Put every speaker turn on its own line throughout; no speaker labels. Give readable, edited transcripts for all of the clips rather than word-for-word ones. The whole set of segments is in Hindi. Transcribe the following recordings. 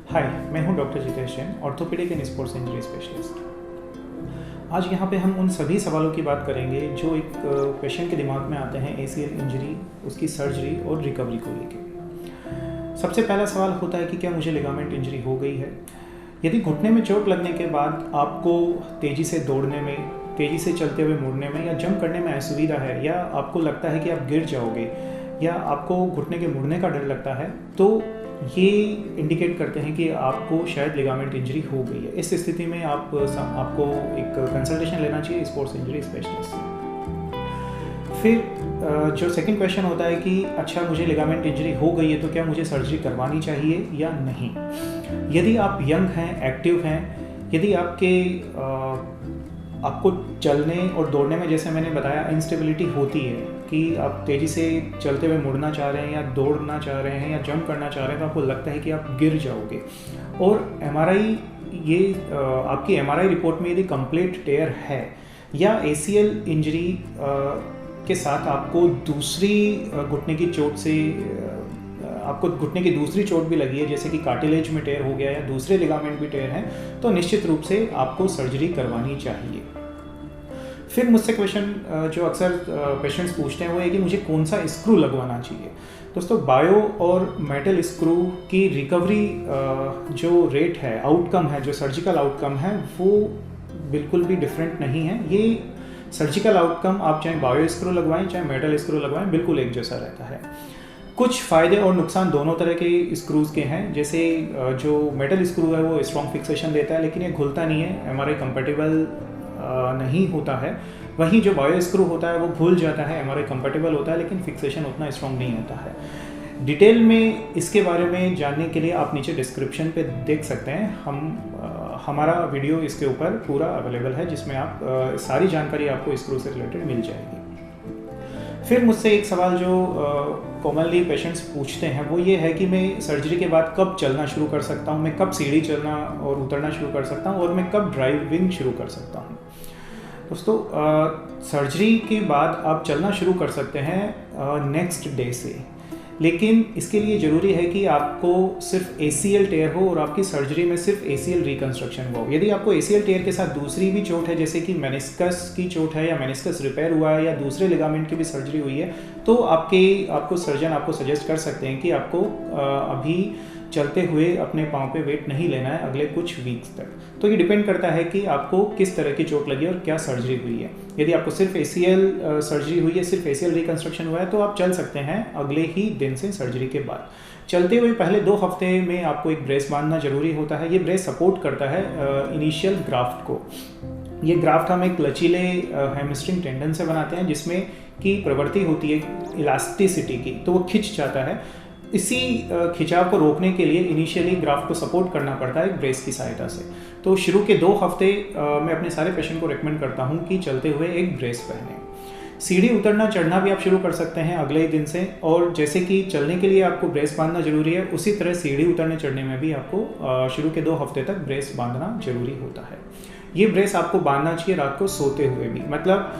हाय, मैं हूं doctor Jitesh Jain, orthopaedic and sports injury specialist. आज यहाँ पे हम उन सभी सवालों की बात करेंगे जो एक पेशेंट के दिमाग में आते हैं ACL इंजरी, उसकी सर्जरी और रिकवरी को लेके। सबसे पहला सवाल होता है कि क्या मुझे लिगामेंट इंजरी हो गई है। यदि घुटने में चोट लगने के बाद आपको तेज़ी से दौड़ने में, तेज़ी से चलते हुए मुड़ने में या जंप करने में असुविधा है, या आपको लगता है कि आप गिर जाओगे, या आपको घुटने के मुड़ने का डर लगता है, तो ये इंडिकेट करते हैं कि आपको शायद लिगामेंट इंजरी हो गई है। इस स्थिति में आपको एक कंसल्टेशन लेना चाहिए स्पोर्ट्स इंजरी स्पेशलिस्ट से। फिर जो सेकंड क्वेश्चन होता है कि अच्छा, मुझे लिगामेंट इंजरी हो गई है तो क्या मुझे सर्जरी करवानी चाहिए या नहीं। यदि आप यंग हैं, एक्टिव हैं, यदि आपको चलने और दौड़ने में, जैसे मैंने बताया, इंस्टेबिलिटी होती है कि आप तेज़ी से चलते हुए मुड़ना चाह रहे हैं या दौड़ना चाह रहे हैं या जंप करना चाह रहे हैं, तो आपको लगता है कि आप गिर जाओगे, और आपकी MRI रिपोर्ट में यदि कंप्लीट टेयर है या ACL इंजरी के साथ आपको दूसरी घुटने की चोट से आपको घुटने की दूसरी चोट भी लगी है, जैसे कि कार्टिलेज में टेयर हो गया या दूसरे लिगामेंट भी टेयर हैं, तो निश्चित रूप से आपको सर्जरी करवानी चाहिए। फिर मुझसे क्वेश्चन जो अक्सर पेशेंट्स पूछते हैं वो है कि मुझे कौन सा स्क्रू लगवाना चाहिए। दोस्तों, बायो और मेटल स्क्रू की रिकवरी जो रेट है, आउटकम है, जो सर्जिकल आउटकम है, वो बिल्कुल भी डिफरेंट नहीं है। ये सर्जिकल आउटकम आप चाहे बायो स्क्रू लगवाएं चाहे मेटल स्क्रू लगवाएं, बिल्कुल एक जैसा रहता है। कुछ फ़ायदे और नुकसान दोनों तरह के स्क्रूज़ के हैं। जैसे जो मेटल स्क्रू है वो स्ट्रॉन्ग फिक्सेशन देता है, लेकिन ये घुलता नहीं है, MRI कंपेटेबल नहीं होता है। वहीं जो बायो स्क्रू होता है वो घुल जाता है, MRI कंपेटेबल होता है, लेकिन फिक्सेशन उतना स्ट्रॉन्ग नहीं होता है। डिटेल में इसके बारे में जानने के लिए आप नीचे डिस्क्रिप्शन पे देख सकते हैं, हमारा वीडियो इसके ऊपर पूरा अवेलेबल है, जिसमें आप सारी जानकारी आपको स्क्रू से रिलेटेड मिल जाएगी। फिर मुझसे एक सवाल जो कॉमनली पेशेंट्स पूछते हैं वो ये है कि मैं सर्जरी के बाद कब चलना शुरू कर सकता हूँ, मैं कब सीढ़ी चलना और उतरना शुरू कर सकता हूँ, और मैं कब ड्राइविंग शुरू कर सकता हूँ। दोस्तों, सर्जरी के बाद आप चलना शुरू कर सकते हैं नेक्स्ट डे से, लेकिन इसके लिए ज़रूरी है कि आपको सिर्फ ACL टेयर हो और आपकी सर्जरी में सिर्फ ACL रिकंस्ट्रक्शन हुआ हो। यदि आपको ACL टेयर के साथ दूसरी भी चोट है, जैसे कि मेनिस्कस की चोट है या मेनिस्कस रिपेयर हुआ है या दूसरे लिगामेंट की भी सर्जरी हुई है, तो आपको सर्जन आपको सजेस्ट कर सकते हैं कि आपको अभी चलते हुए अपने पाँव पे वेट नहीं लेना है अगले कुछ वीक्स तक। तो ये डिपेंड करता है कि आपको किस तरह की चोट लगी और क्या सर्जरी हुई है। यदि आपको सिर्फ ACL सर्जरी हुई है, सिर्फ ACL रिकंस्ट्रक्शन हुआ है, तो आप चल सकते हैं अगले ही दिन से सर्जरी के बाद। चलते हुए पहले 2 हफ्ते में आपको एक ब्रेस बांधना जरूरी होता है। ये ब्रेस सपोर्ट करता है इनिशियल ग्राफ्ट को। ये ग्राफ्ट हम एक लचीले हैमस्ट्रिंग टेंडन से बनाते हैं, जिसमें की प्रवृत्ति होती है इलास्टिसिटी की, तो वो खिंच जाता है। इसी खिंचाव को रोकने के लिए इनिशियली ग्राफ्ट को सपोर्ट करना पड़ता है ब्रेस की सहायता से। तो शुरू के 2 हफ्ते मैं अपने सारे पेशेंट को रेकमेंड करता हूं कि चलते हुए एक ब्रेस पहने। सीढ़ी उतरना चढ़ना भी आप शुरू कर सकते हैं अगले ही दिन से, और जैसे कि चलने के लिए आपको ब्रेस बांधना जरूरी है, उसी तरह सीढ़ी उतरने चढ़ने में भी आपको शुरू के 2 हफ्ते तक ब्रेस बांधना जरूरी होता है। ये ब्रेस आपको बांधना चाहिए रात को सोते हुए भी। मतलब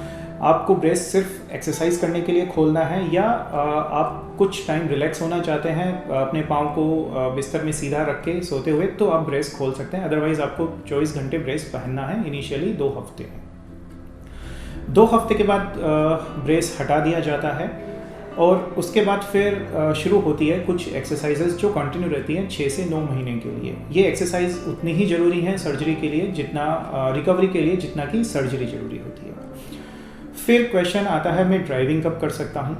आपको ब्रेस सिर्फ एक्सरसाइज करने के लिए खोलना है, या आप कुछ टाइम रिलैक्स होना चाहते हैं अपने पाँव को बिस्तर में सीधा रख के सोते हुए, तो आप ब्रेस खोल सकते हैं। अदरवाइज आपको 24 घंटे ब्रेस पहनना है इनिशियली 2 हफ्ते। 2 हफ्ते के बाद ब्रेस हटा दिया जाता है, और उसके बाद फिर शुरू होती है कुछ एक्सरसाइजेज जो कंटिन्यू रहती हैं 6 से 9 महीने के लिए। ये एक्सरसाइज उतनी ही ज़रूरी है सर्जरी के लिए जितना रिकवरी के लिए जितना कि सर्जरी ज़रूरी होती है। फिर क्वेश्चन आता है, मैं ड्राइविंग कब कर सकता हूँ।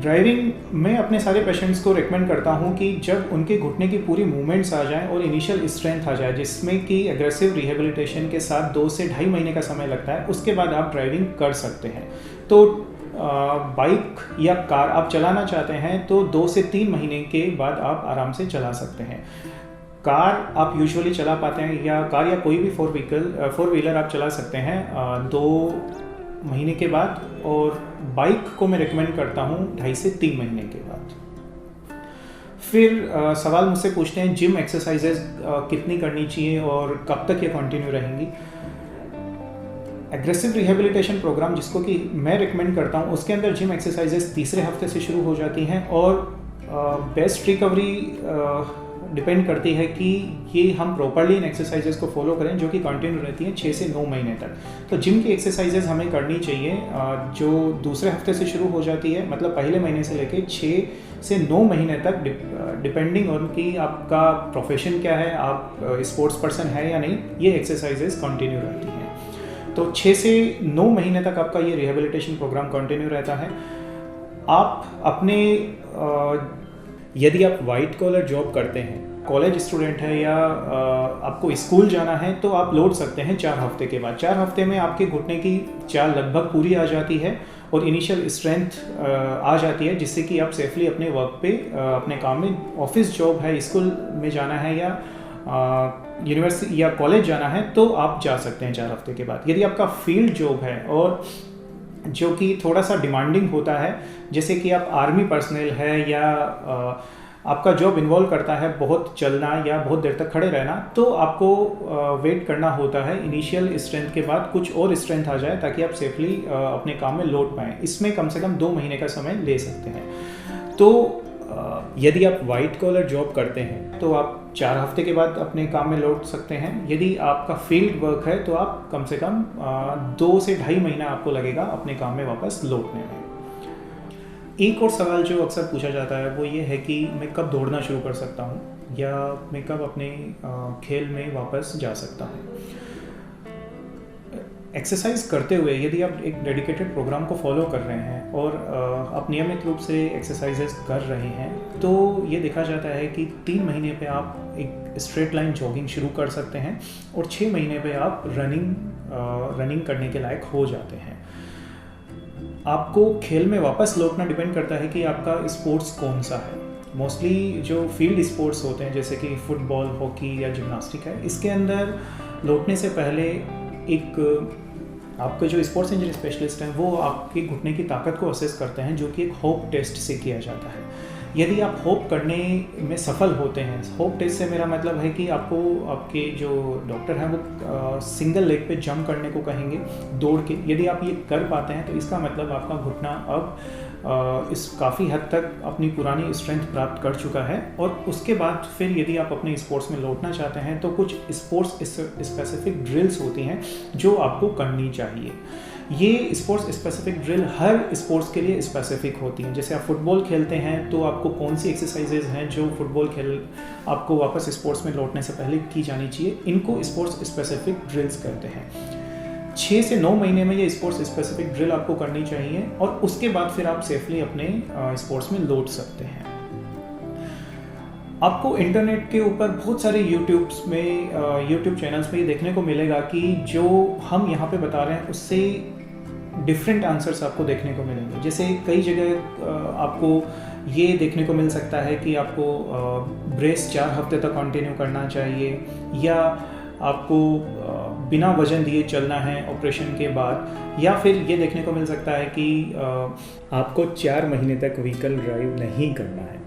ड्राइविंग में अपने सारे पेशेंट्स को रेकमेंड करता हूँ कि जब उनके घुटने की पूरी मूवमेंट्स आ जाएं और इनिशियल स्ट्रेंथ आ जाए, जिसमें कि एग्रेसिव रिहेबिलिटेशन के साथ 2 से 2.5 महीने का समय लगता है, उसके बाद आप ड्राइविंग कर सकते हैं। तो बाइक या कार आप चलाना चाहते हैं तो 2 से 3 महीने के बाद आप आराम से चला सकते हैं। कार आप यूजुअली चला पाते हैं, या कार या कोई भी 4 व्हीलर आप चला सकते हैं 2 महीने के बाद, और बाइक को मैं रेकमेंड करता हूँ 2.5 से 3 महीने के बाद। फिर सवाल मुझसे पूछते हैं जिम एक्सरसाइजेज कितनी करनी चाहिए और कब तक ये कंटिन्यू रहेंगी। एग्रेसिव रिहेबिलिटेशन प्रोग्राम जिसको कि मैं रिकमेंड करता हूँ, उसके अंदर जिम एक्सरसाइजेस तीसरे हफ्ते से शुरू हो जाती हैं, और बेस्ट रिकवरी डिपेंड करती है कि ये हम प्रॉपरली इन एक्सरसाइजेज को फॉलो करें जो कि कंटिन्यू रहती हैं 6 से 9 महीने तक। तो जिम की एक्सरसाइजेज हमें करनी चाहिए जो दूसरे हफ्ते से शुरू हो जाती है, मतलब पहले महीने से लेके 6 से 9 महीने तक, डिपेंडिंग ऑन कि आपका प्रोफेशन क्या है, आप स्पोर्ट्स पर्सन है या नहीं, ये एक्सरसाइजेज कंटिन्यू रहती हैं। तो 6 से 9 महीने तक आपका ये रिहेबिलिटेशन प्रोग्राम कंटिन्यू रहता है। आप अपने यदि आप वाइट कॉलर जॉब करते हैं, कॉलेज स्टूडेंट है या आपको स्कूल जाना है, तो आप लौट सकते हैं 4 हफ्ते के बाद। 4 हफ्ते में आपके घुटने की चाल लगभग पूरी आ जाती है और इनिशियल स्ट्रेंथ आ जाती है, जिससे कि आप सेफली अपने वर्क पे, अपने काम में, ऑफिस जॉब है, स्कूल में जाना है या यूनिवर्सिटी या कॉलेज जाना है, तो आप जा सकते हैं 4 हफ्ते के बाद। यदि आपका फील्ड जॉब है और जो कि थोड़ा सा डिमांडिंग होता है, जैसे कि आप आर्मी पर्सनल है या आपका जॉब इन्वॉल्व करता है बहुत चलना या बहुत देर तक खड़े रहना, तो आपको वेट करना होता है इनिशियल स्ट्रेंथ के बाद कुछ और स्ट्रेंथ आ जाए ताकि आप सेफली अपने काम में लौट पाएँ। इसमें कम से कम 2 महीने का समय ले सकते हैं। तो यदि आप वाइट कॉलर जॉब करते हैं तो आप 4 हफ्ते के बाद अपने काम में लौट सकते हैं। यदि आपका फील्ड वर्क है तो आप कम से कम 2 से ढाई महीना आपको लगेगा अपने काम में वापस लौटने में। एक और सवाल जो अक्सर पूछा जाता है वो ये है कि मैं कब दौड़ना शुरू कर सकता हूँ या मैं कब अपने खेल में वापस जा सकता हूँ। एक्सरसाइज करते हुए यदि आप एक डेडिकेटेड प्रोग्राम को फॉलो कर रहे हैं और आप नियमित रूप से एक्सरसाइजेस कर रहे हैं, तो ये देखा जाता है कि 3 महीने पे आप एक स्ट्रेट लाइन जॉगिंग शुरू कर सकते हैं और 6 महीने पे आप रनिंग करने के लायक हो जाते हैं। आपको खेल में वापस लौटना डिपेंड करता है कि आपका स्पोर्ट्स कौन सा है। मोस्टली जो फील्ड स्पोर्ट्स होते हैं जैसे कि फुटबॉल, हॉकी या जिम्नास्टिक है, इसके अंदर लौटने से पहले एक आपके जो स्पोर्ट्स इंजरी स्पेशलिस्ट हैं वो आपके घुटने की ताकत को असेस करते हैं, जो कि एक होप टेस्ट से किया जाता है। यदि आप होप करने में सफल होते हैं, होप टेस्ट से मेरा मतलब है कि आपको आपके जो डॉक्टर हैं वो सिंगल लेग पे जंप करने को कहेंगे दौड़ के। यदि आप ये कर पाते हैं तो इसका मतलब आपका घुटना अब इस काफ़ी हद तक अपनी पुरानी स्ट्रेंथ प्राप्त कर चुका है। और उसके बाद फिर यदि आप अपने स्पोर्ट्स में लौटना चाहते हैं तो कुछ स्पोर्ट्स स्पेसिफिक ड्रिल्स होती हैं जो आपको करनी चाहिए। ये स्पोर्ट्स स्पेसिफिक ड्रिल हर स्पोर्ट्स के लिए स्पेसिफिक होती हैं। जैसे आप फुटबॉल खेलते हैं तो आपको कौन सी एक्सरसाइजेज हैं जो फुटबॉल खेल आपको वापस स्पोर्ट्स में लौटने से पहले की जानी चाहिए, इनको स्पोर्ट्स स्पेसिफिक ड्रिल्स कहते हैं। 6 से 9 महीने में ये स्पोर्ट्स स्पेसिफिक ड्रिल आपको करनी चाहिए और उसके बाद फिर आप सेफली अपने स्पोर्ट्स में लौट सकते हैं। आपको इंटरनेट के ऊपर बहुत सारे यूट्यूब चैनल्स में ये देखने को मिलेगा कि जो हम यहाँ पे बता रहे हैं उससे डिफरेंट आंसर्स आपको देखने को मिलेंगे। जैसे कई जगह आपको ये देखने को मिल सकता है कि आपको ब्रेस 4 हफ्ते तक कंटिन्यू करना चाहिए या आपको बिना वजन दिए चलना है ऑपरेशन के बाद, या फिर ये देखने को मिल सकता है कि आपको 4 महीने तक व्हीकल ड्राइव नहीं करना है।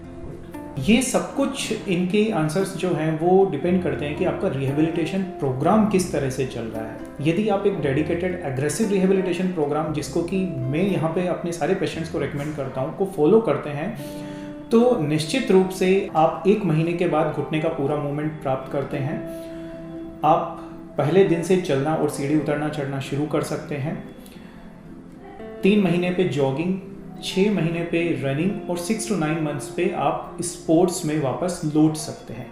ये सब कुछ इनके आंसर्स जो हैं वो डिपेंड करते हैं कि आपका रिहेबिलिटेशन प्रोग्राम किस तरह से चल रहा है। यदि आप एक डेडिकेटेड एग्रेसिव रिहेबिलिटेशन प्रोग्राम, जिसको कि मैं यहाँ पे अपने सारे पेशेंट्स को रेकमेंड करता हूँ, को फॉलो करते हैं, तो निश्चित रूप से आप 1 महीने के बाद घुटने का पूरा मूवमेंट प्राप्त करते हैं। आप पहले दिन से चलना और सीढ़ी उतरना चढ़ना शुरू कर सकते हैं। 3 महीने पे जॉगिंग, 6 महीने पे रनिंग और 6 to 9 मंथ्स पे आप स्पोर्ट्स में वापस लौट सकते हैं।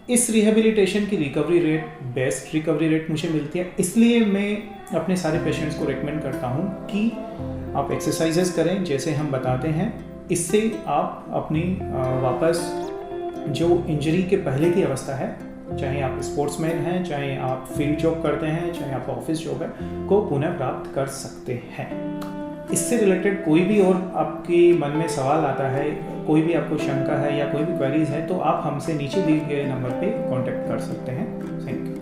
इस रिहेबिलिटेशन की recovery rate best recovery rate मुझे मिलती है, इसलिए मैं अपने सारे पेशेंट्स को रेकमेंड करता हूँ कि आप एक्सरसाइजेस करें जैसे हम बताते हैं। इससे आप अपनी वापस जो इंजरी के पहले की अवस्था है, चाहे आप स्पोर्ट्समैन हैं, चाहे आप फील्ड जॉब करते हैं, चाहे आपका ऑफिस जॉब है, को पुनः प्राप्त कर सकते हैं। इससे रिलेटेड कोई भी और आपके मन में सवाल आता है, कोई भी आपको शंका है या कोई भी क्वेरीज है, तो आप हमसे नीचे दिए गए नंबर पे कांटेक्ट कर सकते हैं। Thank you.